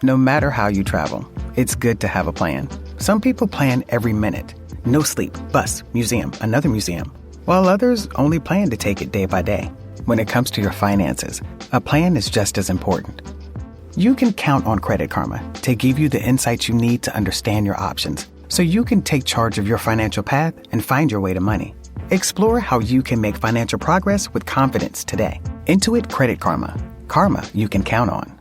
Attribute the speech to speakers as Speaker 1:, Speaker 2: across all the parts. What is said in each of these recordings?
Speaker 1: No matter how you travel, it's good to have a plan. Some people plan every minute. No sleep, bus, museum, another museum. While others only plan to take it day by day. When it comes to your finances, a plan is just as important. You can count on Credit Karma to give you the insights you need to understand your options so you can take charge of your financial path and find your way to money. Explore how you can make financial progress with confidence today. Intuit Credit Karma. Karma you can count on.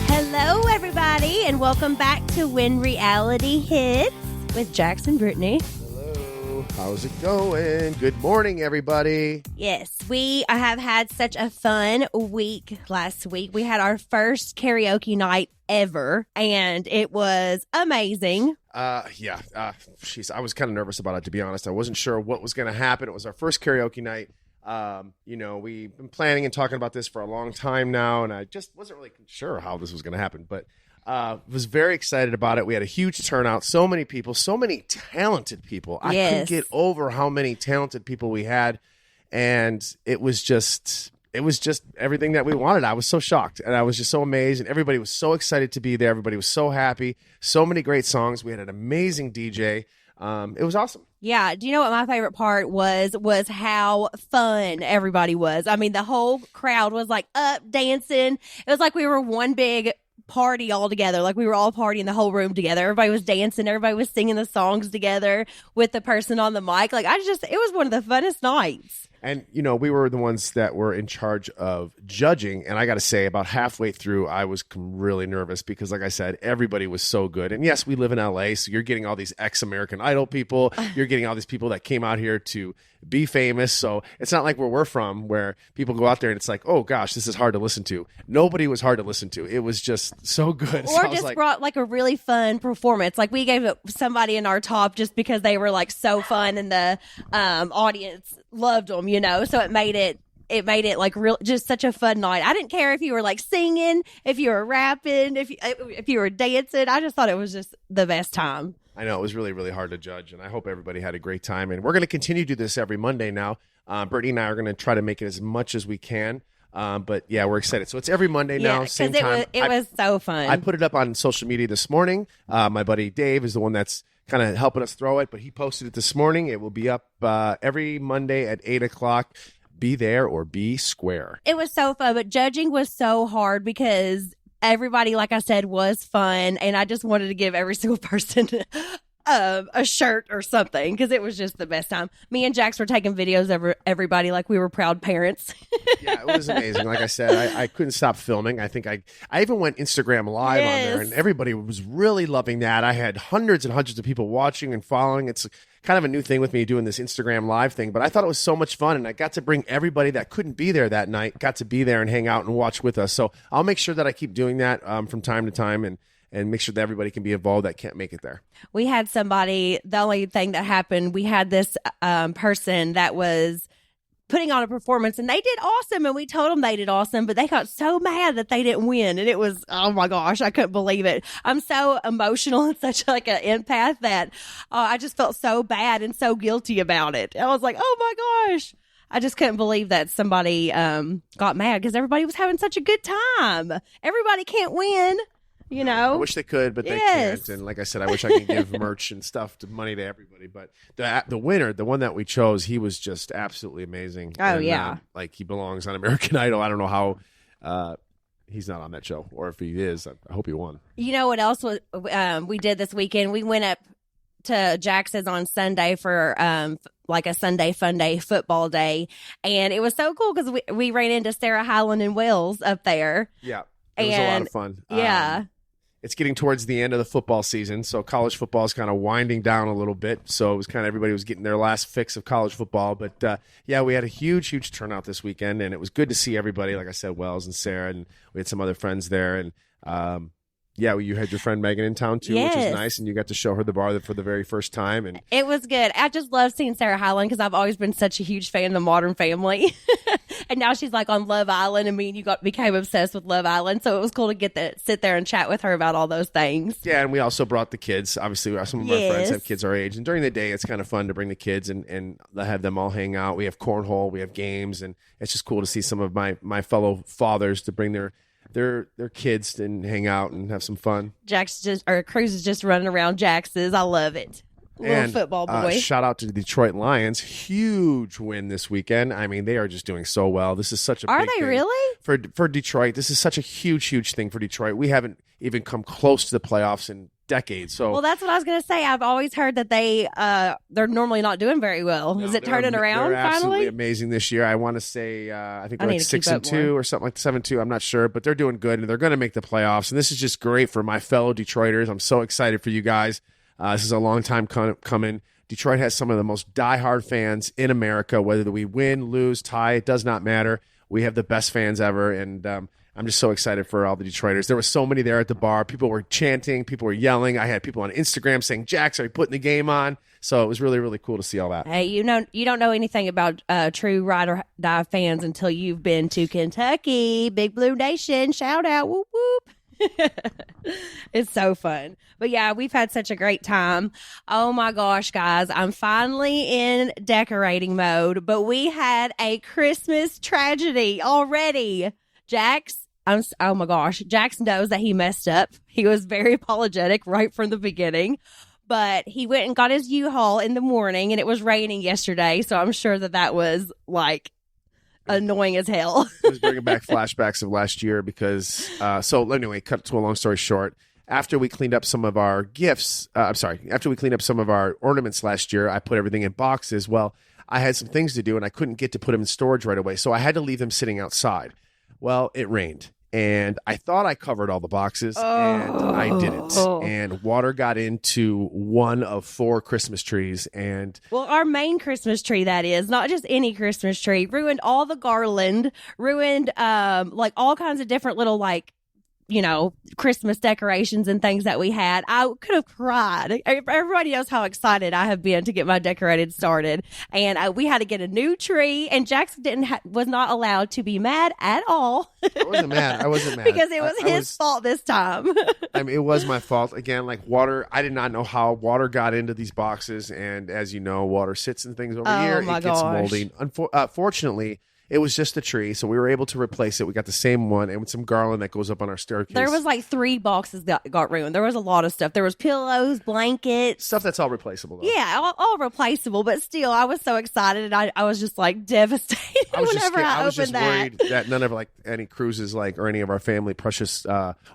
Speaker 2: Hello, everybody, and welcome back to When Reality Hits with Jax and Brittany.
Speaker 3: Hello, how's it going? Good morning, everybody.
Speaker 2: Yes, we have had such a fun week last week. We had our first karaoke night ever, and it was amazing.
Speaker 3: I was kind of nervous about it, to be honest. I wasn't sure what was going to happen. It was our first karaoke night. We've been planning and talking about this for a long time now, and I just wasn't really sure how this was going to happen, but was very excited about it. We had a huge turnout, so many people, so many talented people. I couldn't get over how many talented people we had, and it was just everything that we wanted. I was so shocked, and I was just so amazed, and everybody was so excited to be there. Everybody was so happy. So many great songs. We had an amazing DJ. It was awesome.
Speaker 2: Yeah. Do you know what my favorite part was how fun everybody was? I mean, the whole crowd was like up dancing. It was like we were one big party all together. Like we were all partying the whole room together. Everybody was dancing. Everybody was singing the songs together with the person on the mic. Like it was one of the funnest nights.
Speaker 3: And, we were the ones that were in charge of judging. And I got to say, about halfway through, I was really nervous because, like I said, everybody was so good. And yes, we live in LA, so you're getting all these ex-American Idol people. You're getting all these people that came out here to be famous. So it's not like where we're from, where people go out there and it's like, oh, gosh, this is hard to listen to. Nobody was hard to listen to. It was just so good.
Speaker 2: Or just brought like a really fun performance. Like we gave somebody in our top just because they were like so fun and the audience loved them, so it made it like real, just such a fun night. I didn't care if you were like singing, if you were rapping, if you were dancing. I just thought it was just the best time.
Speaker 3: I know, it was really, really hard to judge, and I hope everybody had a great time. And we're going to continue to do this every Monday now. Brittany and I are going to try to make it as much as we can. But yeah, we're excited. So it's every Monday now, same time.
Speaker 2: It was so fun.
Speaker 3: I put it up on social media this morning. My buddy Dave is the one that's kind of helping us throw it, but he posted it this morning. It will be up every Monday at 8:00. Be there or be square.
Speaker 2: It was so fun, but judging was so hard because everybody, like I said, was fun, and I just wanted to give every single person a shirt or something because it was just the best time. Me and Jax were taking videos of everybody like we were proud parents.
Speaker 3: Yeah, it was amazing. Like I said, I couldn't stop filming. I think I even went Instagram live on there, and everybody was really loving that. I had hundreds and hundreds of people watching and following. It's kind of a new thing with me doing this Instagram live thing, but I thought it was so much fun, and I got to bring everybody that couldn't be there that night, got to be there and hang out and watch with us. So I'll make sure that I keep doing that from time to time and make sure that everybody can be involved that can't make it there.
Speaker 2: We had somebody, the only thing that happened, we had this person that was putting on a performance, and they did awesome, and we told them they did awesome, but they got so mad that they didn't win, and it was, oh my gosh, I couldn't believe it. I'm so emotional and such like an empath that I just felt so bad and so guilty about it. I was like, oh my gosh. I just couldn't believe that somebody got mad because everybody was having such a good time. Everybody can't win. I
Speaker 3: wish they could, but they can't. And like I said, I wish I could give merch and stuff money to everybody. But the winner, the one that we chose, he was just absolutely amazing.
Speaker 2: Oh, and,
Speaker 3: like he belongs on American Idol. I don't know how he's not on that show, or if he is, I hope he won.
Speaker 2: You know what else we did this weekend? We went up to Jax's on Sunday for like a Sunday fun day, football day. And it was so cool because we ran into Sarah Hyland and Wells up there.
Speaker 3: Yeah, it was a lot of fun.
Speaker 2: Yeah.
Speaker 3: It's getting towards the end of the football season, so college football is kind of winding down a little bit. So it was kind of everybody was getting their last fix of college football. But, yeah, we had a huge, huge turnout this weekend, and it was good to see everybody. Like I said, Wells and Sarah, and we had some other friends there. And, yeah, you had your friend Megan in town, too, which is nice, and you got to show her the bar for the very first time. And it
Speaker 2: was good. I just love seeing Sarah Hyland because I've always been such a huge fan of the Modern Family. And now she's like on Love Island, and me and you became obsessed with Love Island. So it was cool to sit there and chat with her about all those things.
Speaker 3: Yeah, and we also brought the kids. Obviously, some of our friends have kids our age, and during the day, it's kind of fun to bring the kids and have them all hang out. We have cornhole, we have games, and it's just cool to see some of my fellow fathers to bring their kids and hang out and have some fun.
Speaker 2: Cruz is just running around Jax's. I love it. Little football boy.
Speaker 3: Shout out to the Detroit Lions. Huge win this weekend. I mean, they are just doing so well. This is such a big thing. Are they really? For Detroit, this is such a huge thing for Detroit. We haven't even come close to the playoffs in decades. So,
Speaker 2: well, that's what I was going to say. I've always heard that they're normally not doing very well.
Speaker 3: No,
Speaker 2: is it turning around
Speaker 3: they're
Speaker 2: finally?
Speaker 3: Absolutely amazing this year. I want to say I think they're like 6-2 or something like 7-2. I'm not sure, but they're doing good and they're going to make the playoffs. And this is just great for my fellow Detroiters. I'm so excited for you guys. This is a long time coming. Detroit has some of the most diehard fans in America. Whether we win, lose, tie, it does not matter. We have the best fans ever, and I'm just so excited for all the Detroiters. There were so many there at the bar. People were chanting. People were yelling. I had people on Instagram saying, "Jax, are you putting the game on?" So it was really, really cool to see all that.
Speaker 2: Hey, you don't know anything about true ride or die fans until you've been to Kentucky. Big Blue Nation. Shout out. Whoop, whoop. It's so fun. But yeah, we've had such a great time. Oh my gosh, guys, I'm finally in decorating mode, but we had a Christmas tragedy already. Jax, oh my gosh, Jax knows that he messed up. He was very apologetic right from the beginning, but he went and got his U-Haul in the morning and it was raining yesterday. So I'm sure that was like annoying as hell.
Speaker 3: It was bringing back flashbacks of last year because, so anyway, cut to a long story short, after we cleaned up some of our gifts, after we cleaned up some of our ornaments last year, I put everything in boxes. Well, I had some things to do and I couldn't get to put them in storage right away. So I had to leave them sitting outside. Well, it rained and I thought I covered all the boxes and I didn't. And water got into one of 4 Christmas trees. And
Speaker 2: well, our main Christmas tree, that is, not just any Christmas tree, ruined all the garland, ruined like all kinds of different little like, Christmas decorations and things that we had. I could have cried. Everybody knows how excited I have been to get my decorated started. And we had to get a new tree. And Jackson was not allowed to be mad at all.
Speaker 3: I wasn't mad.
Speaker 2: Because it was his fault this time.
Speaker 3: I mean, it was my fault. Again, like water, I did not know how water got into these boxes. And as you know, water sits in things over here. It gets moldy. Fortunately, it was just a tree, so we were able to replace it. We got the same one and with some garland that goes up on our staircase.
Speaker 2: There was like 3 boxes that got ruined. There was a lot of stuff. There was pillows, blankets.
Speaker 3: Stuff that's all replaceable, though.
Speaker 2: Yeah, all replaceable, but still, I was so excited. And I was just like devastated whenever I opened that.
Speaker 3: Worried that none of like any cruises or any of our family precious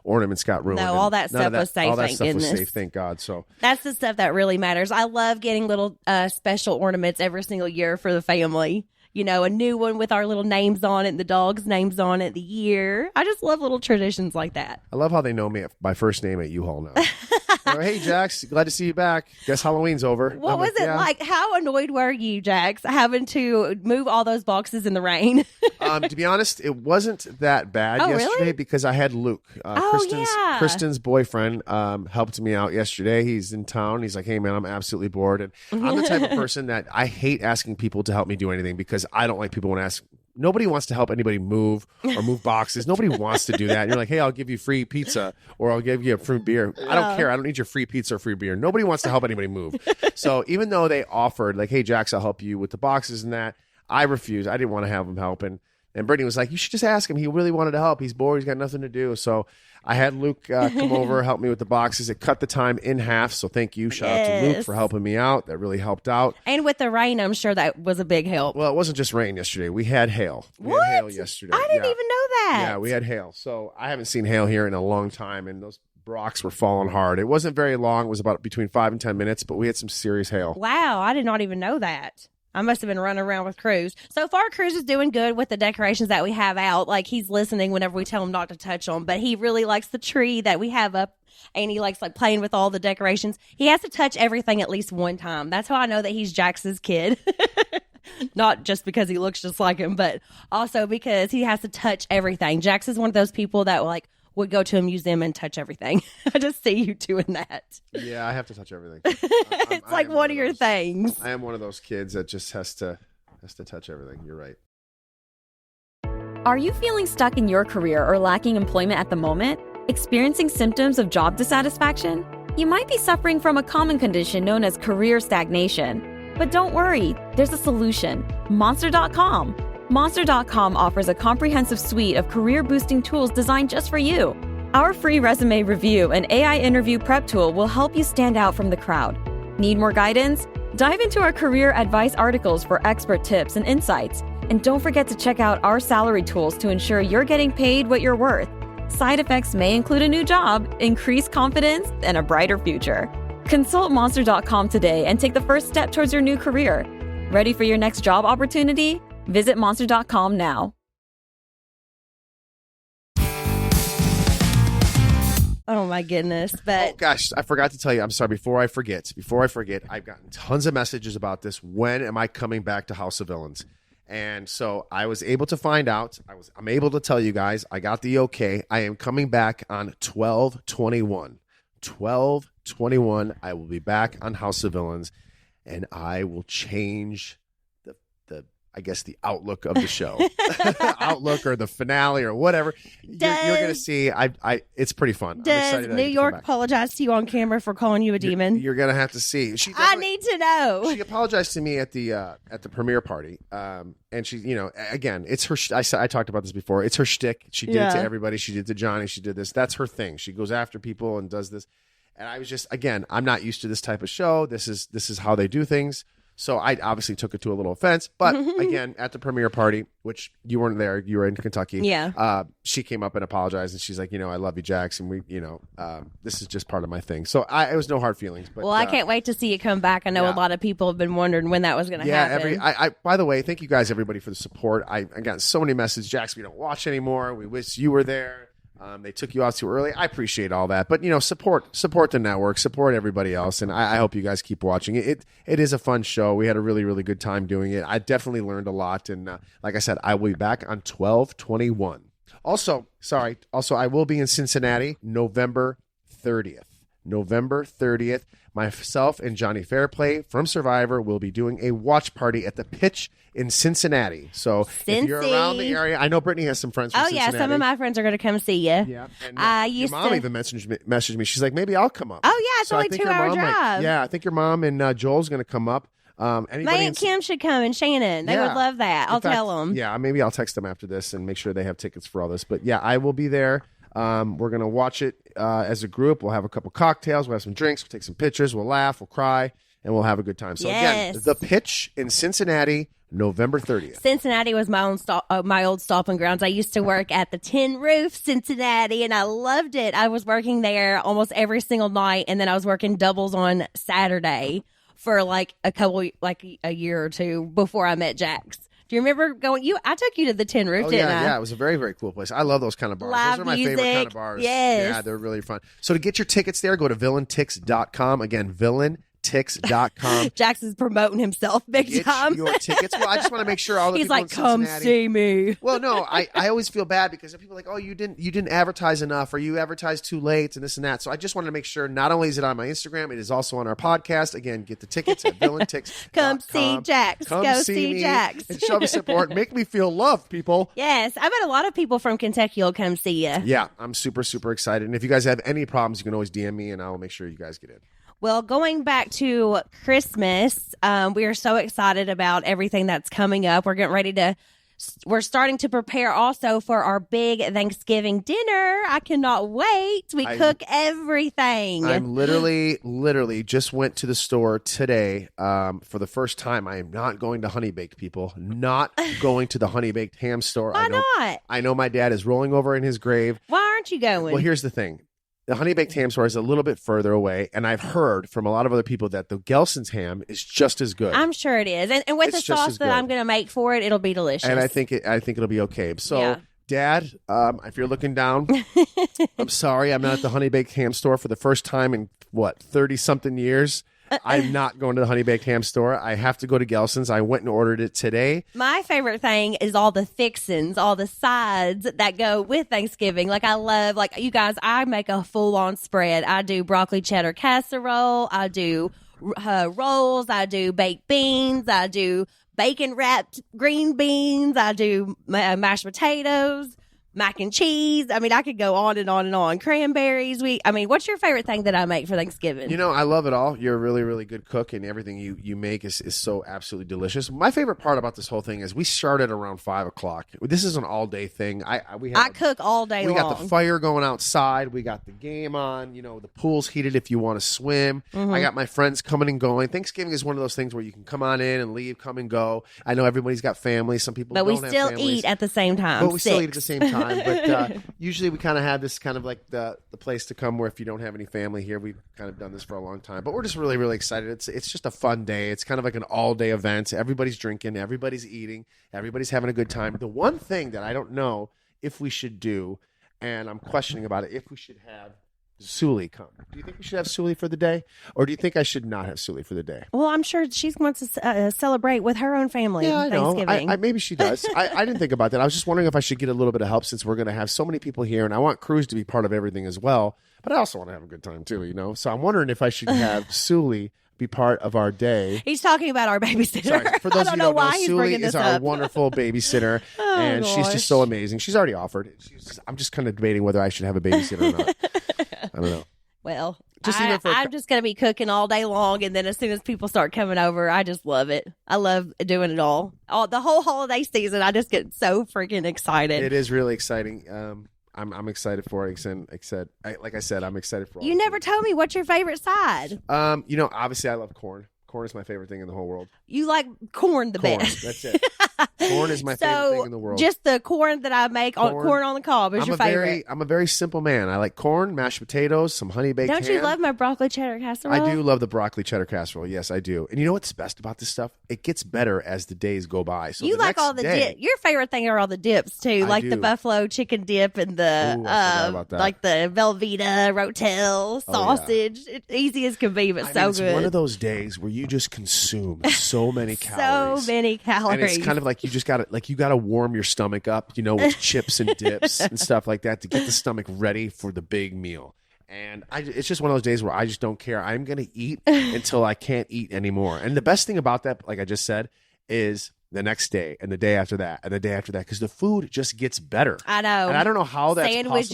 Speaker 3: ornaments got ruined.
Speaker 2: No, all that stuff was safe,
Speaker 3: all that stuff was safe, thank God. So
Speaker 2: that's the stuff that really matters. I love getting little special ornaments every single year for the family. A new one with our little names on it, the dog's names on it, the year. I just love little traditions like that.
Speaker 3: I love how they know me by first name at U-Haul now. Hey, Jax, glad to see you back. Guess Halloween's over.
Speaker 2: What was it like? How annoyed were you, Jax, having to move all those boxes in the rain?
Speaker 3: To be honest, it wasn't that bad yesterday because I had Luke, Kristen's boyfriend, helped me out yesterday. He's in town. He's like, hey, man, I'm absolutely bored. And I'm the type of person that I hate asking people to help me do anything because I don't like people when I ask. Nobody wants to help anybody move or move boxes. Nobody wants to do that. And you're like, hey, I'll give you free pizza or I'll give you a free beer. I don't care. I don't need your free pizza or free beer. Nobody wants to help anybody move. So even though they offered like, hey, Jax, I'll help you with the boxes and that, I refused. I didn't want to have him helping. And Brittany was like, you should just ask him. He really wanted to help. He's bored. He's got nothing to do. So I had Luke come over, help me with the boxes. It cut the time in half. So thank you. Shout out to Luke for helping me out. That really helped out.
Speaker 2: And with the rain, I'm sure that was a big help.
Speaker 3: Well, it wasn't just rain yesterday. We had hail. We had hail yesterday.
Speaker 2: I didn't even know that.
Speaker 3: Yeah, we had hail. So I haven't seen hail here in a long time. And those rocks were falling hard. It wasn't very long. It was about between 5 and 10 minutes, but we had some serious hail.
Speaker 2: Wow. I did not even know that. I must have been running around with Cruz. So far, Cruz is doing good with the decorations that we have out. Like, he's listening whenever we tell him not to touch them. But he really likes the tree that we have up, and he likes, like, playing with all the decorations. He has to touch everything at least one time. That's how I know that he's Jax's kid. Not just because he looks just like him, but also because he has to touch everything. Jax is one of those people that, like, would go to a museum and touch everything. I just see you doing that.
Speaker 3: Yeah, I have to touch everything.
Speaker 2: It's like one of your things.
Speaker 3: I am one of those kids that just has to touch everything. You're right.
Speaker 4: Are you feeling stuck in your career or lacking employment at the moment? Experiencing symptoms of job dissatisfaction? You might be suffering from a common condition known as career stagnation. But don't worry, there's a solution. Monster.com. Monster.com offers a comprehensive suite of career-boosting tools designed just for you. Our free resume review and AI interview prep tool will help you stand out from the crowd. Need more guidance? Dive into our career advice articles for expert tips and insights. And don't forget to check out our salary tools to ensure you're getting paid what you're worth. Side effects may include a new job, increased confidence, and a brighter future. Consult Monster.com today and take the first step towards your new career. Ready for your next job opportunity? Visit Monster.com now.
Speaker 2: Oh my goodness. But
Speaker 3: oh gosh, I forgot to tell you. I'm sorry. Before I forget, I've gotten tons of messages about this. When am I coming back to House of Villains? And so I was able to find out. I'm able to tell you guys. I got the okay. I am coming back on 12/21. 12/21. I will be back on House of Villains, and I will change I guess the outlook of the show, outlook or the finale or whatever. You're going to see. It's pretty fun.
Speaker 2: Does New York apologize to you on camera for calling you a demon?
Speaker 3: You're going to have to see.
Speaker 2: I need to know.
Speaker 3: She apologized to me at the premiere party, and she, again, it's her. I talked about this before. It's her shtick. She did it to everybody. She did it to Johnny. She did this. That's her thing. She goes after people and does this. And I was just, again, I'm not used to this type of show. This is how they do things. So I obviously took it to a little offense, but again, at the premiere party, which you weren't there, you were in Kentucky.
Speaker 2: Yeah.
Speaker 3: She came up and apologized, and she's like, I love you, Jax, and we, this is just part of my thing. So it was no hard feelings. But
Speaker 2: I can't wait to see you come back. I know a lot of people have been wondering when that was going to happen.
Speaker 3: By the way, thank you guys, everybody, for the support. I got so many messages. Jax, we don't watch anymore. We wish you were there. They took you out too early. I appreciate all that, but support the network, support everybody else, and I hope you guys keep watching it. It is a fun show. We had a really, really good time doing it. I definitely learned a lot, and like I said, I will be back on 12/21. Also, I will be in Cincinnati November 30th. November 30th. Myself and Johnny Fairplay from Survivor will be doing a watch party at the Pitch in Cincinnati. So if you're around the area, I know Brittany has some friends from Cincinnati.
Speaker 2: Yeah, some of my friends are going to come see you.
Speaker 3: Yeah, and your mom even messaged me. She's like, maybe I'll come up.
Speaker 2: Oh yeah, it's only 2-hour drive.
Speaker 3: I think your mom and Joel's going to come up.
Speaker 2: My Aunt Kim should come and Shannon. They would love that. I'll tell them.
Speaker 3: Yeah, maybe I'll text them after this and make sure they have tickets for all this. But yeah, I will be there. We're going to watch it as a group. We'll have a couple cocktails. We'll have some drinks. We'll take some pictures. We'll laugh. We'll cry. And we'll have a good time. So again, the Pitch in Cincinnati, November 30th.
Speaker 2: Cincinnati was my old stomping grounds. I used to work at the Tin Roof, Cincinnati, and I loved it. I was working there almost every single night, and then I was working doubles on Saturday for a year or two before I met Jax. Do you remember going? I took you to the Tin Roof, didn't I?
Speaker 3: Yeah, it was a very, very cool place. I love those kind of bars.
Speaker 2: Live
Speaker 3: those are my
Speaker 2: music.
Speaker 3: favorite kind of bars.
Speaker 2: Yes.
Speaker 3: Yeah, they're really fun. So to get your tickets there, go to villaintix.com. Again, villaintix.com.
Speaker 2: Jax is promoting himself big time.
Speaker 3: Get your tickets. Well, I just want to make sure all the
Speaker 2: He's
Speaker 3: people
Speaker 2: like,
Speaker 3: in Cincinnati.
Speaker 2: come see me.
Speaker 3: Well, no, I always feel bad because people are like, oh, you didn't advertise enough, or you advertised too late, and this and that. So I just wanted to make sure not only is it on my Instagram, it is also on our podcast. Again, get the tickets at villaintix.com.
Speaker 2: Come see Jax. Go see Jax.
Speaker 3: And show me support. Make me feel loved, people.
Speaker 2: Yes, I bet a lot of people from Kentucky will come see you.
Speaker 3: Yeah, I'm super, super excited. And if you guys have any problems, you can always DM me, and I will make sure you guys get in.
Speaker 2: Well, going back to Christmas, we are so excited about everything that's coming up. We're starting to prepare also for our big Thanksgiving dinner. I cannot wait. We cook everything.
Speaker 3: I'm literally just went to the store today for the first time. I am not going to Honey Baked, people. Not going to the Honey Baked ham store.
Speaker 2: Why not?
Speaker 3: I know my dad is rolling over in his grave.
Speaker 2: Why aren't you going?
Speaker 3: Well, here's the thing. The Honey Baked ham store is a little bit further away, and I've heard from a lot of other people that the Gelson's ham is just as good.
Speaker 2: I'm sure it is, and with the sauce that I'm going to make for it, it'll be delicious.
Speaker 3: And I think it'll be okay. So, Dad, if you're looking down, I'm sorry, I'm not at the Honey Baked ham store for the first time in 30-something years. I'm not going to the Honey Baked ham store. I have to go to Gelson's. I went and ordered it today.
Speaker 2: My favorite thing is all the fixins, all the sides that go with Thanksgiving. I love, you guys, I make a full-on spread. I do broccoli cheddar casserole. I do rolls. I do baked beans. I do bacon wrapped green beans. I do mashed potatoes, mac and cheese. I mean, I could go on and on and on. Cranberries. What's your favorite thing that I make for Thanksgiving?
Speaker 3: You know, I love it all. You're a really, really good cook, and everything you make is so absolutely delicious. My favorite part about this whole thing is we started around 5 o'clock. This is an all day thing. I
Speaker 2: cook all day long.
Speaker 3: We got the fire going outside. We got the game on. You know, the pool's heated if you want to swim.
Speaker 2: Mm-hmm.
Speaker 3: I got my friends coming and going. Thanksgiving is one of those things where you can come on in and leave, come and go. I know everybody's got families. Some people don't have families.
Speaker 2: But we still eat at the same time.
Speaker 3: But we still eat at the same time. But usually we kind of have this kind of like the place to come where if you don't have any family here, we've kind of done this for a long time. But we're just really, really excited. It's just a fun day. It's kind of like an all-day event. Everybody's drinking. Everybody's eating. Everybody's having a good time. The one thing that I don't know if we should do, and I'm questioning about it, if we should have Suli come. Do you think we should have Suli for the day? Or do you think I should not have Suli for the day?
Speaker 2: Well, I'm sure she wants to celebrate with her own family.
Speaker 3: Yeah, I know.
Speaker 2: Thanksgiving.
Speaker 3: Maybe she does. I didn't think about that. I was just wondering if I should get a little bit of help since we're going to have so many people here, and I want Cruz to be part of everything as well. But I also want to have a good time too, you know? So I'm wondering if I should have Suli be part of our day.
Speaker 2: He's talking about our babysitter.
Speaker 3: Sorry, for those of you who don't know, Suli is our
Speaker 2: up.
Speaker 3: wonderful babysitter, and she's just so amazing. She's already offered. I'm just kind of debating whether I should have a babysitter or not. I don't know.
Speaker 2: Well, I'm just going to be cooking all day long, and then as soon as people start coming over, I just love it. I love doing it all. The whole holiday season, I just get so freaking excited.
Speaker 3: It is really exciting. I'm excited for it. Like I said, I'm excited for all.
Speaker 2: You never told me what's your favorite side.
Speaker 3: You know, obviously I love corn. Corn is my favorite thing in the whole world.
Speaker 2: You like corn the best.
Speaker 3: That's it. Corn is my favorite thing in the world.
Speaker 2: Just the corn that I make, corn on the cob is your favorite.
Speaker 3: I'm a very simple man. I like corn, mashed potatoes, some honey baked ham.
Speaker 2: Don't you love my broccoli cheddar casserole?
Speaker 3: I do love the broccoli cheddar casserole. Yes, I do. And you know what's best about this stuff? It gets better as the days go by. So
Speaker 2: you like all the dip. Your favorite thing are all the dips too, like the buffalo chicken dip and the like the Velveeta Rotel sausage. It's easy as can be, but so
Speaker 3: it's
Speaker 2: good.
Speaker 3: One of those days where you just consume so many calories.
Speaker 2: So many calories.
Speaker 3: And it's kind of like you just got to you got to warm your stomach up, you know, with chips and dips and stuff like that to get the stomach ready for the big meal. And it's just one of those days where I just don't care. I'm going to eat until I can't eat anymore. And the best thing about that, like I just said, is the next day and the day after that and the day after that, because the food just gets better.
Speaker 2: I know.
Speaker 3: And I don't know how that's
Speaker 2: Sandwiches.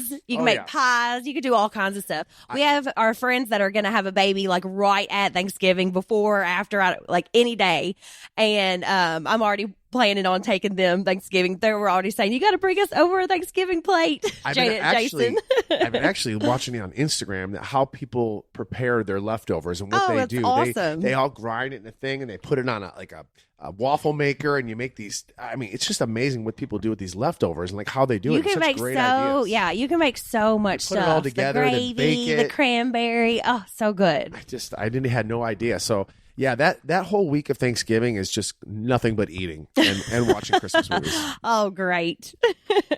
Speaker 3: possible.
Speaker 2: You can make pies. You can do all kinds of stuff. We have our friends that are going to have a baby like right at Thanksgiving, before or after, like any day. And I'm already planning on taking them Thanksgiving. They were already saying, you got to bring us over a Thanksgiving plate. Jason.
Speaker 3: I've been actually watching it on Instagram, how people prepare their leftovers and what they do.
Speaker 2: Awesome.
Speaker 3: They all grind it in a thing and they put it on a waffle maker, and you make these. I mean, it's just amazing what people do with these leftovers and like how they do it.
Speaker 2: You can make you can make so much stuff.
Speaker 3: Put it all together,
Speaker 2: the gravy,
Speaker 3: bake it.
Speaker 2: The cranberry. Oh, so good.
Speaker 3: I had no idea. So yeah, that whole week of Thanksgiving is just nothing but eating and watching Christmas movies.
Speaker 2: Oh, great.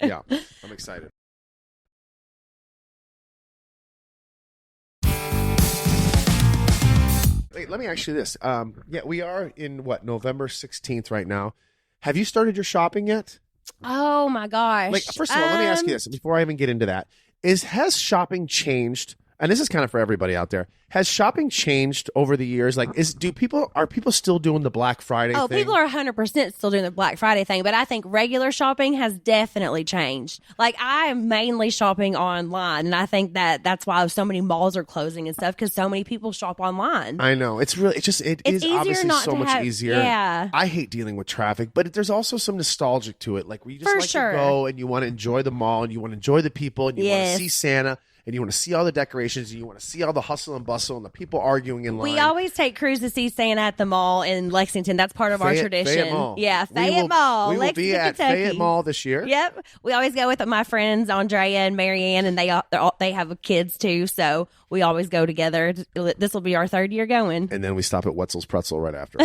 Speaker 3: Yeah, I'm excited. Wait, let me ask you this. Yeah, we are in November 16th right now. Have you started your shopping yet?
Speaker 2: Oh my gosh.
Speaker 3: Like, first of all, let me ask you this before I even get into that. Has shopping changed? And this is kind of for everybody out there. Has shopping changed over the years? Like, are people still doing the Black Friday thing?
Speaker 2: People are 100% still doing the Black Friday thing, but I think regular shopping has definitely changed. Like, I am mainly shopping online, and I think that's why so many malls are closing and stuff, because so many people shop online.
Speaker 3: I know. It is obviously so much easier.
Speaker 2: Yeah.
Speaker 3: I hate dealing with traffic, but there's also some nostalgic to it. Like, where you just to go and you want to enjoy the mall and you want to enjoy the people and you want to see Santa. And you want to see all the decorations, and you want to see all the hustle and bustle and the people arguing in line.
Speaker 2: We always take Cruz to see Santa at the mall in Lexington. That's part of our tradition.
Speaker 3: Fayette Mall.
Speaker 2: Yeah, Fayette Mall.
Speaker 3: We will be at
Speaker 2: Kentucky.
Speaker 3: Fayette Mall this year.
Speaker 2: Yep. We always go with my friends Andrea and Marianne, and they have kids too, so we always go together. This will be our third year going.
Speaker 3: And then we stop at Wetzel's Pretzel right after.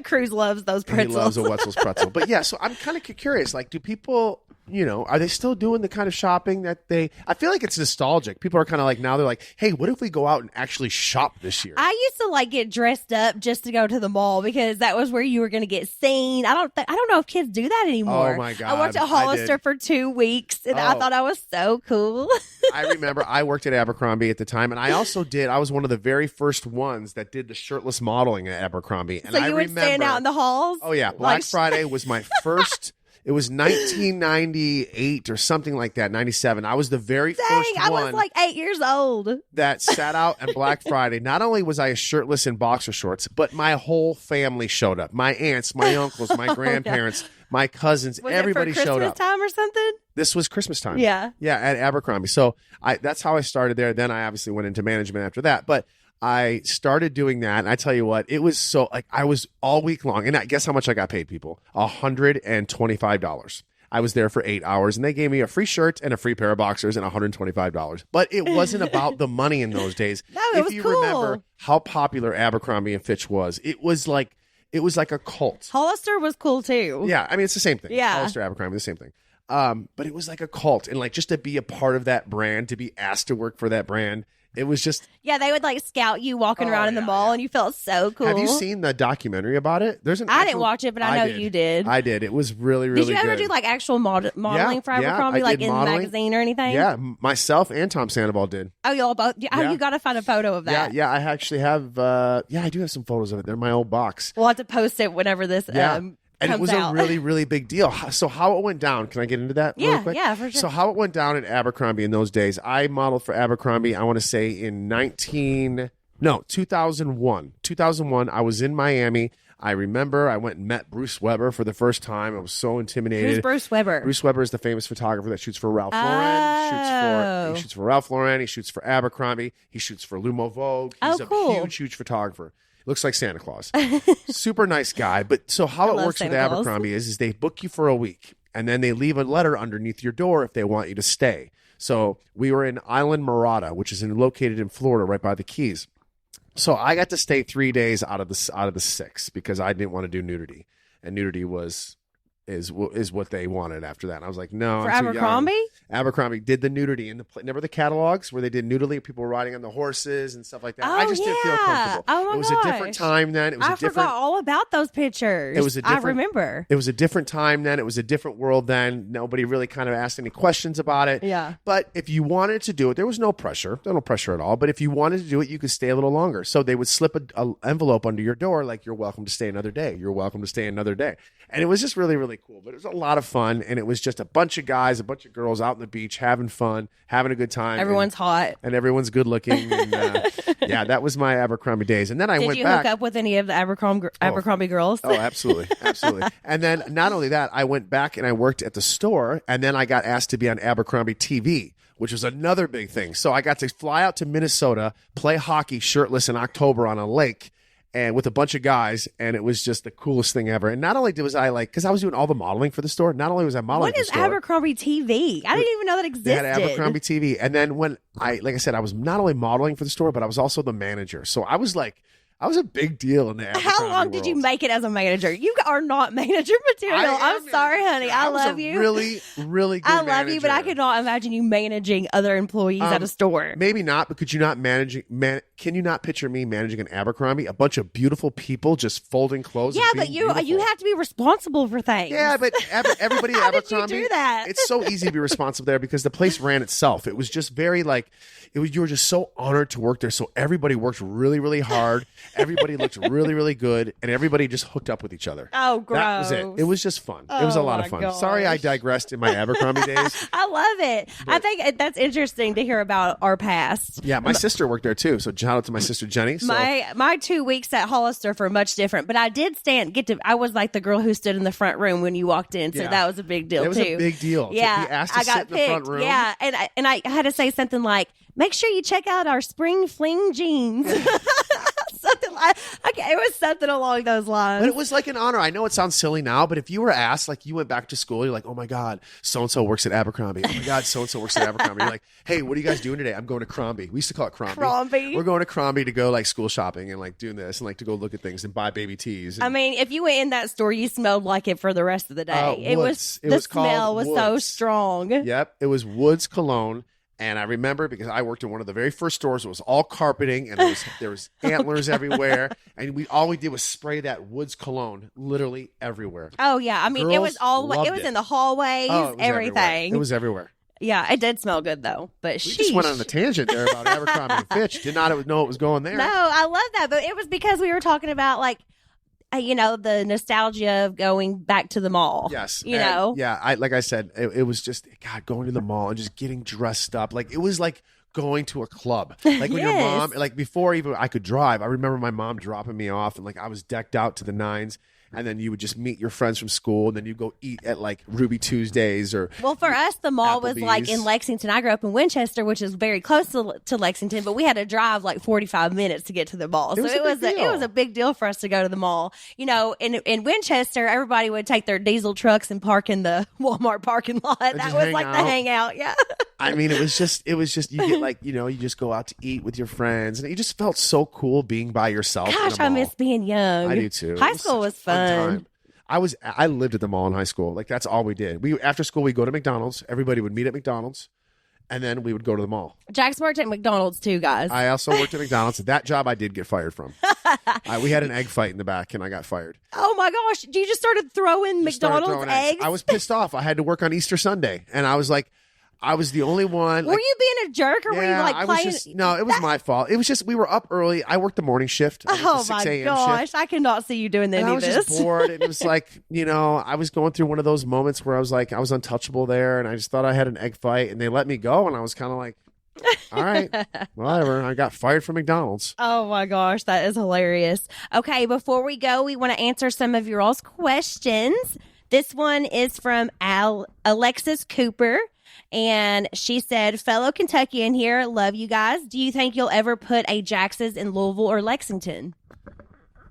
Speaker 2: Cruz loves those pretzels.
Speaker 3: He loves a Wetzel's Pretzel. But yeah, so I'm kind of curious. Like, do people are they still doing the kind of shopping that I feel like it's nostalgic. People are kind of like, now they're like, hey, what if we go out and actually shop this year?
Speaker 2: I used to like get dressed up just to go to the mall because that was where you were going to get seen. I don't know if kids do that anymore.
Speaker 3: Oh my God.
Speaker 2: I worked at Hollister for 2 weeks and I thought I was so cool.
Speaker 3: I remember I worked at Abercrombie at the time, and I was one of the very first ones that did the shirtless modeling at Abercrombie. And
Speaker 2: so you would stand out in the halls?
Speaker 3: Oh yeah. Black Friday was my first. It was 1998 or something like that, 97. I was the very first one.
Speaker 2: I was like 8 years old.
Speaker 3: That sat out on Black Friday. Not only was I shirtless in boxer shorts, but my whole family showed up. My aunts, my uncles, my grandparents, my cousins, everybody showed up.
Speaker 2: Christmas time or something?
Speaker 3: This was Christmas time.
Speaker 2: Yeah.
Speaker 3: Yeah, at Abercrombie. So that's how I started there. Then I obviously went into management after that. But I started doing that, and I tell you what, it was so I was all week long, and I guess how much I got paid, people? $125. I was there for 8 hours, and they gave me a free shirt and a free pair of boxers and $125. But it wasn't about the money in those days.
Speaker 2: No, it was cool.
Speaker 3: Remember how popular Abercrombie and Fitch was, it was like a cult.
Speaker 2: Hollister was cool too.
Speaker 3: Yeah, I mean it's the same thing.
Speaker 2: Yeah,
Speaker 3: Hollister, Abercrombie, the same thing. But it was like a cult, and like just to be a part of that brand, to be asked to work for that brand. It was just...
Speaker 2: Yeah, they would like scout you walking around in the mall and you felt so cool.
Speaker 3: Have you seen the documentary about it?
Speaker 2: I didn't watch it, but I know you did.
Speaker 3: I did. It was really, really good.
Speaker 2: Did you ever do like actual modeling for Abercrombie, like in the magazine or anything?
Speaker 3: Yeah, myself and Tom Sandoval did.
Speaker 2: Oh, y'all both? Oh, you got to find a photo of that.
Speaker 3: Yeah, I actually have... I do have some photos of it. They're in my old box.
Speaker 2: We'll have to post it whenever this
Speaker 3: and it was
Speaker 2: out.
Speaker 3: A really, really big deal. So how it went down, can I get into that really quick?
Speaker 2: Yeah, for sure.
Speaker 3: So how it went down at Abercrombie in those days, I modeled for Abercrombie, I want to say in 2001. 2001, I was in Miami. I remember I went and met Bruce Weber for the first time. I was so intimidated.
Speaker 2: Who's Bruce Weber?
Speaker 3: Bruce Weber is the famous photographer that shoots for Ralph Lauren. He shoots for Ralph Lauren. He shoots for Abercrombie. He shoots for Lumo Vogue. He's a huge photographer. Looks like Santa Claus. Super nice guy. But so how it works with Abercrombie is they book you for a week, and then they leave a letter underneath your door if they want you to stay. So we were in Island Murata, which is located in Florida, right by the Keys. So I got to stay 3 days out of the 6 because I didn't want to do nudity, and nudity is what they wanted after that. And I was like, no,
Speaker 2: for
Speaker 3: I'm
Speaker 2: Abercrombie?
Speaker 3: Too young. Abercrombie did the nudity in remember the catalogs where they did nudity, people were riding on the horses and stuff like that.
Speaker 2: Oh,
Speaker 3: I just didn't feel comfortable.
Speaker 2: Oh my
Speaker 3: It was a different time then.
Speaker 2: I forgot all about those pictures.
Speaker 3: It was a different,
Speaker 2: I remember.
Speaker 3: It was a different time then. It was a different world then. Nobody really kind of asked any questions about it.
Speaker 2: Yeah.
Speaker 3: But if you wanted to do it, there was no pressure. There was no pressure at all. But if you wanted to do it, you could stay a little longer. So they would slip an envelope under your door like, you're welcome to stay another day. You're welcome to stay another day. And it was just really, really cool. But it was a lot of fun, and it was just a bunch of guys, a bunch of girls out on the beach having fun, having a good time.
Speaker 2: Everyone's hot,
Speaker 3: and everyone's good looking. And, that was my Abercrombie days. And then I went back.
Speaker 2: Did you hook up with any of the Abercrombie girls?
Speaker 3: Oh, absolutely, absolutely. And then not only that, I went back and I worked at the store, and then I got asked to be on Abercrombie TV, which was another big thing. So I got to fly out to Minnesota, play hockey shirtless in October on a lake, and with a bunch of guys, and it was just the coolest thing ever. And not only was I because I was doing all the modeling for the store, not only was I modeling
Speaker 2: for the store. What is Abercrombie TV? I didn't even know that existed.
Speaker 3: They had Abercrombie TV. And then when like I said, I was not only modeling for the store, but I was also the manager. So I was a big deal in the Abercrombie
Speaker 2: How long did you make it as a manager? You are not manager material. I'm sorry, honey. I love you.
Speaker 3: Really, really good
Speaker 2: I love
Speaker 3: manager.
Speaker 2: you, but I could not imagine you managing other employees at a store.
Speaker 3: Maybe not, but could you not can you not picture me managing an Abercrombie? A bunch of beautiful people just folding clothes.
Speaker 2: Yeah, but you have to be responsible for things.
Speaker 3: Yeah, but everybody at Abercrombie.
Speaker 2: Did you do that?
Speaker 3: It's so easy to be responsible there because the place ran itself. It was just very you were just so honored to work there. So everybody worked really, really hard. Everybody looked really, really good, and everybody just hooked up with each other.
Speaker 2: Oh, gross.
Speaker 3: That was it. It was just fun. It was a lot of fun.
Speaker 2: Gosh.
Speaker 3: Sorry I digressed in my Abercrombie days.
Speaker 2: I love it. I think that's interesting to hear about our past.
Speaker 3: Yeah, my sister worked there too. So shout out to my sister Jenny. So.
Speaker 2: My 2 weeks at Hollister were much different, but I did I was like the girl who stood in the front room when you walked in, so that was a big deal too.
Speaker 3: It was a big deal.
Speaker 2: Yeah,
Speaker 3: to be asked to sit in the front room.
Speaker 2: Yeah, and I had to say something like, "Make sure you check out our spring fling jeans." Something It was something along those lines.
Speaker 3: But it was like an honor. I know it sounds silly now, but if you were asked, like you went back to school, you're like, oh my God, so-and-so works at Abercrombie. Oh my God, so-and-so works at Abercrombie. You're like, hey, what are you guys doing today? I'm going to Crombie. We used to call it Crombie.
Speaker 2: Crombie.
Speaker 3: We're going to Crombie to go like school shopping and like doing this and like to go look at things and buy baby teas. And,
Speaker 2: I mean, if you went in that store, you smelled like it for the rest of the day.
Speaker 3: Woods.
Speaker 2: The smell was so strong.
Speaker 3: Yep. It was Woods cologne. And I remember because I worked in one of the very first stores. It was all carpeting, and there was antlers everywhere. And all we did was spray that Woods cologne literally everywhere.
Speaker 2: Oh yeah, I mean
Speaker 3: Girls
Speaker 2: it was all
Speaker 3: loved
Speaker 2: it was
Speaker 3: it.
Speaker 2: in the hallways,
Speaker 3: Oh, it was
Speaker 2: everything.
Speaker 3: Everywhere. It was everywhere.
Speaker 2: Yeah, it did smell good though. But
Speaker 3: We
Speaker 2: sheesh.
Speaker 3: just went on a tangent there about Abercrombie and Fitch. Did not know it was going there.
Speaker 2: No, I love that, but it was because we were talking about like, the nostalgia of going back to the mall.
Speaker 3: Yes.
Speaker 2: You know?
Speaker 3: Yeah. Like I said, it was just, God, going to the mall and just getting dressed up. Like, it was like going to a club. Like when your
Speaker 2: Yes.
Speaker 3: mom, like before even I could drive, I remember my mom dropping me off and like I was decked out to the nines. And then you would just meet your friends from school, and then you go eat at like Ruby Tuesdays or.
Speaker 2: Well, for us, the mall was like
Speaker 3: Applebee's.
Speaker 2: in Lexington. I grew up in Winchester, which is very close to Lexington, but we had to drive like 45 minutes to get to the mall. So it was a big deal for us to go to the mall. In Winchester, everybody would take their diesel trucks and park in the Walmart parking lot. That
Speaker 3: just
Speaker 2: was
Speaker 3: hang
Speaker 2: like
Speaker 3: out.
Speaker 2: the hangout. Yeah.
Speaker 3: I mean, it was just you get like, you just go out to eat with your friends, and you just felt so cool being by yourself. in
Speaker 2: Gosh,
Speaker 3: a
Speaker 2: I
Speaker 3: mall.
Speaker 2: miss being young.
Speaker 3: I do too.
Speaker 2: High
Speaker 3: It was
Speaker 2: school
Speaker 3: such a
Speaker 2: was fun.
Speaker 3: time. I lived at the mall in high school. Like that's all we did. After school we'd go to McDonald's. Everybody would meet at McDonald's, and then we would go to the mall.
Speaker 2: Jax worked at McDonald's too, guys.
Speaker 3: I also worked at McDonald's. That job I did get fired from. We had an egg fight in the back, and I got fired.
Speaker 2: Oh my gosh! You just started throwing
Speaker 3: Just started
Speaker 2: McDonald's
Speaker 3: throwing
Speaker 2: eggs.
Speaker 3: I was pissed off. I had to work on Easter Sunday, and I was like, I was the only one.
Speaker 2: Were you being a jerk, or were you like
Speaker 3: I
Speaker 2: playing?
Speaker 3: was just, no, it was my fault. It was just we were up early. I worked the morning shift. I worked
Speaker 2: Oh
Speaker 3: the 6
Speaker 2: my
Speaker 3: a.m.
Speaker 2: gosh!
Speaker 3: shift.
Speaker 2: I cannot see you doing
Speaker 3: And
Speaker 2: any
Speaker 3: I
Speaker 2: of
Speaker 3: was
Speaker 2: this.
Speaker 3: just bored. And it was like, I was going through one of those moments where I was like, I was untouchable there. And I just thought I had an egg fight. And they let me go. And I was kind of like, all right, whatever. I got fired from McDonald's.
Speaker 2: Oh my gosh, that is hilarious. Okay, before we go, we want to answer some of your all's questions. This one is from Alexis Cooper. And she said, fellow Kentuckian here, love you guys. Do you think you'll ever put a Jax's in Louisville or Lexington?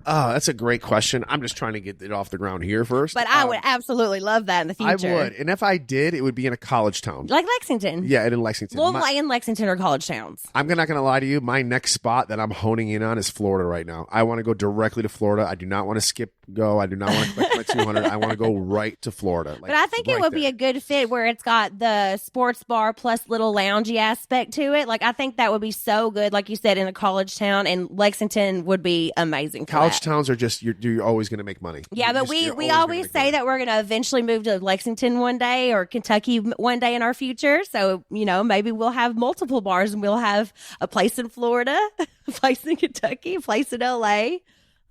Speaker 3: Oh, that's a great question. I'm just trying to get it off the ground here first.
Speaker 2: But I would absolutely love that in the
Speaker 3: I
Speaker 2: future.
Speaker 3: would. And if I did, it would be in a college town.
Speaker 2: Like Lexington.
Speaker 3: Yeah, and in Lexington.
Speaker 2: Louisville and Lexington are college towns.
Speaker 3: I'm not going to lie to you. My next spot that I'm honing in on is Florida right now. I want to go directly to Florida. I do not want to go. I do not want to collect my 200. I want to go right to Florida.
Speaker 2: But I think it would be a good fit where it's got the sports bar plus little loungy aspect to it. Like, I think that would be so good, like you said, in a college town, and Lexington would be amazing for
Speaker 3: college
Speaker 2: that.
Speaker 3: towns are just, you're always going to make money.
Speaker 2: Yeah, but we always say that we're going to eventually move to Lexington one day or Kentucky one day in our future. So, maybe we'll have multiple bars, and we'll have a place in Florida, a place in Kentucky, a place in LA.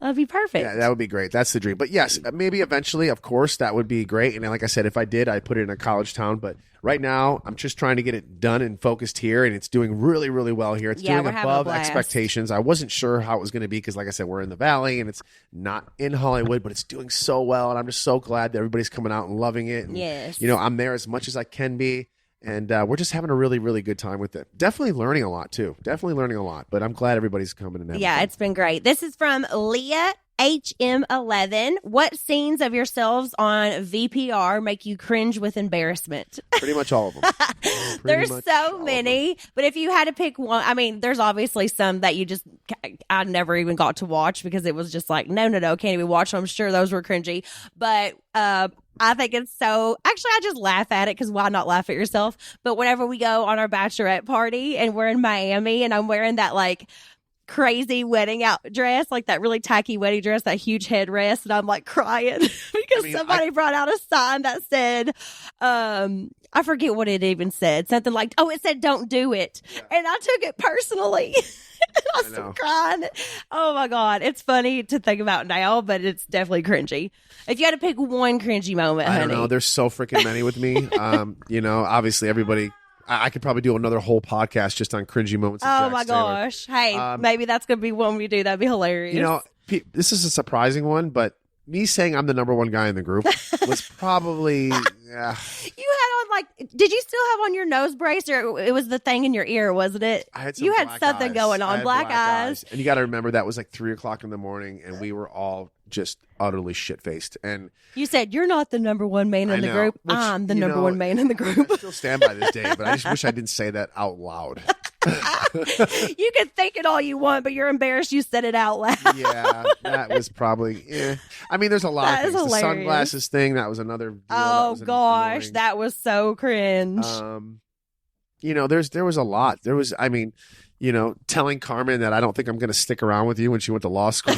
Speaker 2: That'd be perfect.
Speaker 3: Yeah, that would be great. That's the dream. But yes, maybe eventually, of course, that would be great. And like I said, if I did, I'd put it in a college town. But right now, I'm just trying to get it done and focused here. And it's doing really, really well here. It's doing
Speaker 2: we're having a
Speaker 3: above
Speaker 2: blast.
Speaker 3: expectations. I wasn't sure how it was going to be because, like I said, we're in the Valley and it's not in Hollywood, but it's doing so well. And I'm just so glad that everybody's coming out and loving it. And,
Speaker 2: Yes.
Speaker 3: I'm there as much as I can be. And we're just having a really, really good time with it. Definitely learning a lot, too. Definitely learning a lot. But I'm glad everybody's coming and having fun.
Speaker 2: It's been great. This is from Leah HM11. What scenes of yourselves on VPR make you cringe with embarrassment?
Speaker 3: Pretty much all of them.
Speaker 2: There's so many, but if you had to pick one, I mean, there's obviously some that I never even got to watch because it was just like, no, can't even watch them. I'm sure those were cringy, but I think it's so, actually, I just laugh at it because why not laugh at yourself? But whenever we go on our bachelorette party and we're in Miami and I'm wearing that like crazy wedding out dress, like that really tacky wedding dress, that huge headrest, and I'm like crying because somebody brought out a sign that said, I forget what it even said. Something like, it said, don't do it. Yeah. And I took it personally. I was crying. Oh my God. It's funny to think about now, but it's definitely cringy. If you had to pick one cringy moment,
Speaker 3: I
Speaker 2: honey.
Speaker 3: don't know. There's so freaking many with me. Obviously everybody, I could probably do another whole podcast just on cringy moments.
Speaker 2: Oh my gosh. Hey, maybe that's going to be one we do. That'd be hilarious.
Speaker 3: This is a surprising one, but me saying I'm the number one guy in the group was probably,
Speaker 2: You had on like did you still have on your nose brace, or it was the thing in your ear, wasn't it?
Speaker 3: I had some
Speaker 2: you had
Speaker 3: black
Speaker 2: something
Speaker 3: eyes.
Speaker 2: going
Speaker 3: I
Speaker 2: on,
Speaker 3: had
Speaker 2: black eyes.
Speaker 3: And you got to remember that was like 3:00 in the morning, and we were all just utterly shit-faced. And
Speaker 2: You said, you're not the number one man in
Speaker 3: I
Speaker 2: the
Speaker 3: know,
Speaker 2: group.
Speaker 3: which,
Speaker 2: I'm the
Speaker 3: you
Speaker 2: number
Speaker 3: know,
Speaker 2: one man in the group.
Speaker 3: I still stand by this day, but I just wish I didn't say that out loud.
Speaker 2: You can think it all you want, but you're embarrassed you said it out loud.
Speaker 3: Yeah, that was probably. I mean, there's a lot
Speaker 2: That
Speaker 3: of
Speaker 2: is
Speaker 3: things. The
Speaker 2: hilarious.
Speaker 3: sunglasses thing, that was another deal.
Speaker 2: Oh,
Speaker 3: that was
Speaker 2: gosh.
Speaker 3: annoying.
Speaker 2: That was so cringe.
Speaker 3: You know, there was a lot. There was, I mean, you know, telling Carmen that I don't think I'm going to stick around with you when she went to law school.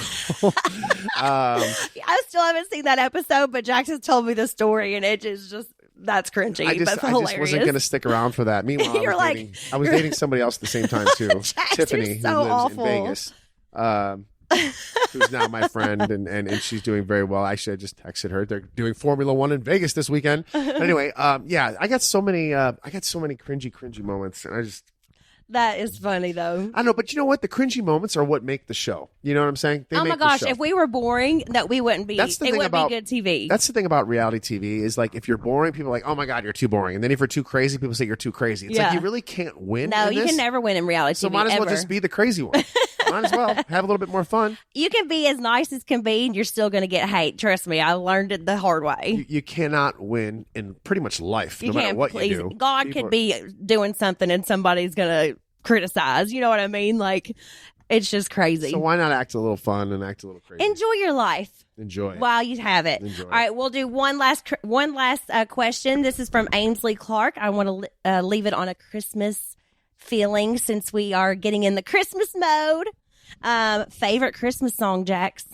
Speaker 2: I still haven't seen that episode, but Jax has told me the story, and it is just, that's cringy,
Speaker 3: I
Speaker 2: but hilarious.
Speaker 3: just wasn't going to stick around for that. Meanwhile,
Speaker 2: You're
Speaker 3: I was dating somebody else at the same time too,
Speaker 2: Jax,
Speaker 3: Tiffany,
Speaker 2: you're so
Speaker 3: who lives
Speaker 2: awful.
Speaker 3: in Vegas, who's now my friend, and she's doing very well. Actually, I just texted her. They're doing Formula One in Vegas this weekend. Anyway, yeah, I got so many cringy moments, and I just.
Speaker 2: That is funny, though.
Speaker 3: I don't know, but you know what? The cringy moments are what make the show. You know what I'm saying? They
Speaker 2: Oh my
Speaker 3: make the
Speaker 2: gosh,
Speaker 3: show.
Speaker 2: if we were boring, that we wouldn't be.
Speaker 3: That's the
Speaker 2: it
Speaker 3: thing
Speaker 2: wouldn't
Speaker 3: about-
Speaker 2: be good TV.
Speaker 3: That's the thing about reality TV is like if you're boring, people are like, oh my God, you're too boring. And then if you're too crazy, people say you're too crazy. It's
Speaker 2: Yeah.
Speaker 3: like you really can't win.
Speaker 2: No,
Speaker 3: in
Speaker 2: you
Speaker 3: this.
Speaker 2: can never win in reality
Speaker 3: So
Speaker 2: TV.
Speaker 3: might as well
Speaker 2: ever.
Speaker 3: just be the crazy one. Might as well have a little bit more fun.
Speaker 2: You can be as nice as can be, and you're still going to get hate. Trust me, I learned it the hard way.
Speaker 3: You cannot win in pretty much life,
Speaker 2: You
Speaker 3: no matter
Speaker 2: can't
Speaker 3: what
Speaker 2: please.
Speaker 3: you do.
Speaker 2: God
Speaker 3: People
Speaker 2: could
Speaker 3: are-
Speaker 2: be doing something, and somebody's going to criticize. You know what I mean? Like, it's just crazy.
Speaker 3: So why not act a little fun and act a little crazy?
Speaker 2: Enjoy your life
Speaker 3: Enjoy.
Speaker 2: while you have it.
Speaker 3: Enjoy
Speaker 2: All right, we'll do one last question. This is from Ainsley Clark. I want to leave it on a Christmas feeling since we are getting in the Christmas mode. Favorite Christmas song, Jax?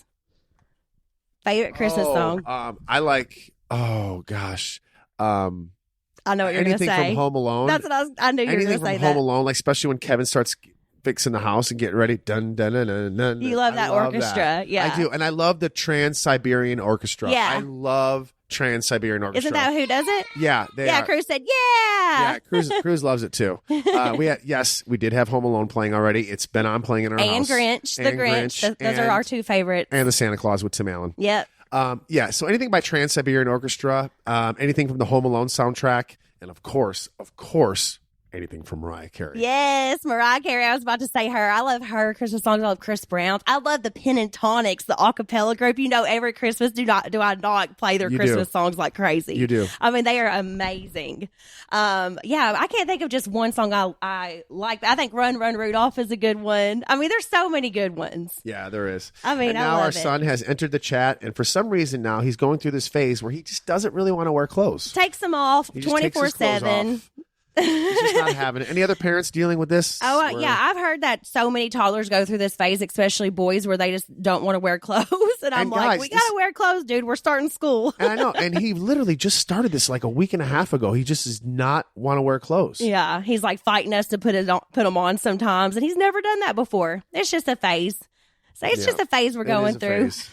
Speaker 2: Favorite Christmas song?
Speaker 3: I like. Oh gosh.
Speaker 2: I know what you're going to
Speaker 3: Anything
Speaker 2: say.
Speaker 3: from Home Alone.
Speaker 2: That's what I knew you were
Speaker 3: Anything
Speaker 2: going to
Speaker 3: from
Speaker 2: say
Speaker 3: Home
Speaker 2: that.
Speaker 3: Alone, like especially when Kevin starts fixing the house and getting ready. Dun dun dun dun dun.
Speaker 2: You love that orchestra, yeah.
Speaker 3: I do, and I love the Trans-Siberian Orchestra.
Speaker 2: Yeah.
Speaker 3: I love Trans-Siberian Orchestra.
Speaker 2: Isn't that who does it?
Speaker 3: Yeah, they
Speaker 2: Yeah,
Speaker 3: are.
Speaker 2: Cruz said, yeah.
Speaker 3: Yeah, Cruz loves it too. We did have Home Alone playing already. It's been on playing in our
Speaker 2: And
Speaker 3: house.
Speaker 2: Grinch, the
Speaker 3: And
Speaker 2: Grinch. Those are
Speaker 3: and-
Speaker 2: our two favorites.
Speaker 3: And the Santa Claus with Tim Allen.
Speaker 2: Yep.
Speaker 3: Yeah, so anything by Trans-Siberian Orchestra, anything from the Home Alone soundtrack, and of course, anything from Mariah Carey.
Speaker 2: Yes, Mariah Carey. I was about to say her. I love her Christmas songs. I love Chris Brown's. I love the Pentatonics, the a cappella group. You know, every Christmas do I not play their
Speaker 3: You
Speaker 2: Christmas
Speaker 3: do.
Speaker 2: songs like crazy.
Speaker 3: You do.
Speaker 2: I mean, they are amazing. Yeah, I can't think of just one song I like. I think Run, Run, Rudolph is a good one. I mean, there's so many good ones.
Speaker 3: Yeah, there is.
Speaker 2: I mean,
Speaker 3: and
Speaker 2: I
Speaker 3: now
Speaker 2: love
Speaker 3: our
Speaker 2: it.
Speaker 3: son has entered the chat, and for some reason now he's going through this phase where he just doesn't really want to wear clothes.
Speaker 2: Takes them off
Speaker 3: He just takes his clothes
Speaker 2: 24/7.
Speaker 3: off. He's just not having it. Any other parents dealing with this?
Speaker 2: Oh,
Speaker 3: Where-
Speaker 2: yeah. I've heard that so many toddlers go through this phase, especially boys, where they just don't want to wear clothes. And I'm
Speaker 3: And
Speaker 2: like,
Speaker 3: guys,
Speaker 2: we got to wear clothes, dude. We're starting school.
Speaker 3: And I know, and he literally just started this like a week and a half ago. He just does not want to wear clothes.
Speaker 2: Yeah. He's like fighting us to put them on sometimes. And he's never done that before. It's just a phase. So it's
Speaker 3: Yeah.
Speaker 2: just a phase we're
Speaker 3: It
Speaker 2: going
Speaker 3: is a
Speaker 2: through.
Speaker 3: phase.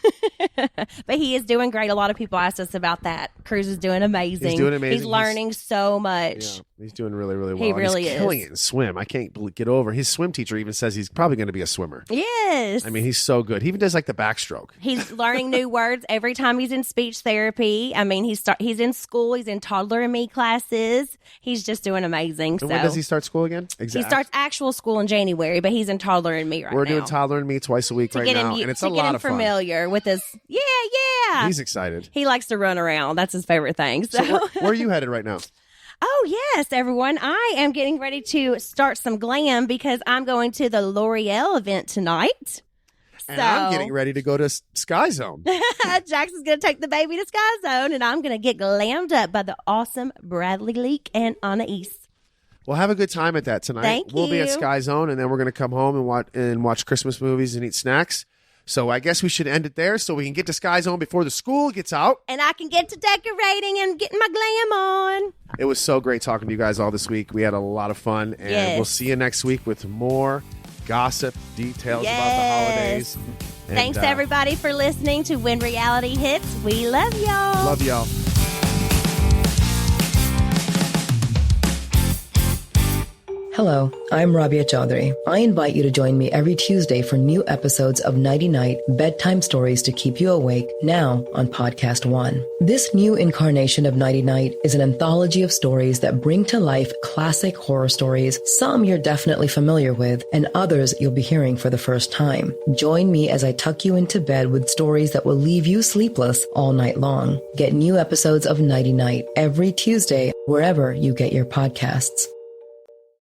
Speaker 2: But he is doing great. A lot of people asked us about that. Cruz is doing amazing.
Speaker 3: He's doing amazing.
Speaker 2: He's learning so much.
Speaker 3: Yeah, he's doing really, really well.
Speaker 2: He
Speaker 3: And
Speaker 2: really
Speaker 3: he's
Speaker 2: is.
Speaker 3: killing it in swim. I can't get over. His swim teacher even says he's probably going to be a swimmer.
Speaker 2: Yes.
Speaker 3: I mean, he's so good. He even does like the backstroke.
Speaker 2: He's learning new words every time he's in speech therapy. I mean, he's in school. He's in toddler and me classes. He's just doing amazing.
Speaker 3: And when does he start school again?
Speaker 2: He
Speaker 3: Exactly.
Speaker 2: starts actual school in January, but he's in toddler and me right
Speaker 3: We're
Speaker 2: now.
Speaker 3: doing toddler and me twice a week
Speaker 2: to
Speaker 3: right
Speaker 2: get
Speaker 3: now,
Speaker 2: him,
Speaker 3: and it's
Speaker 2: to
Speaker 3: a
Speaker 2: get
Speaker 3: lot
Speaker 2: him
Speaker 3: of fun.
Speaker 2: familiar with his. Yeah.
Speaker 3: He's excited.
Speaker 2: He likes to run around. That's his favorite thing. So,
Speaker 3: So where are you headed right now?
Speaker 2: oh yes, everyone! I am getting ready to start some glam because I'm going to the L'Oreal event tonight.
Speaker 3: And I'm getting ready to go to Sky Zone.
Speaker 2: Jackson's going to take the baby to Sky Zone, and I'm going to get glammed up by the awesome Bradley Leak and Anais.
Speaker 3: Well, have a good time at that tonight.
Speaker 2: Thank
Speaker 3: We'll be at
Speaker 2: you.
Speaker 3: Sky Zone, and then we're going to come home and watch Christmas movies and eat snacks. So I guess we should end it there so we can get to Sky Zone before the school gets out.
Speaker 2: And I can get to decorating and getting my glam on.
Speaker 3: It was so great talking to you guys all this week. We had a lot of fun, and
Speaker 2: Yes.
Speaker 3: we'll see you next week with more gossip, details about the
Speaker 2: Yes.
Speaker 3: holidays. And,
Speaker 2: Thanks, everybody, for listening to When Reality Hits. We love y'all.
Speaker 3: Love y'all.
Speaker 5: Hello, I'm Rabia Chaudhry. I invite you to join me every Tuesday for new episodes of Nighty Night Bedtime Stories to keep you awake, now on PodcastOne. This new incarnation of Nighty Night is an anthology of stories that bring to life classic horror stories. Some you're definitely familiar with, and others you'll be hearing for the first time. Join me as I tuck you into bed with stories that will leave you sleepless all night long. Get new episodes of Nighty Night every Tuesday wherever you get your podcasts.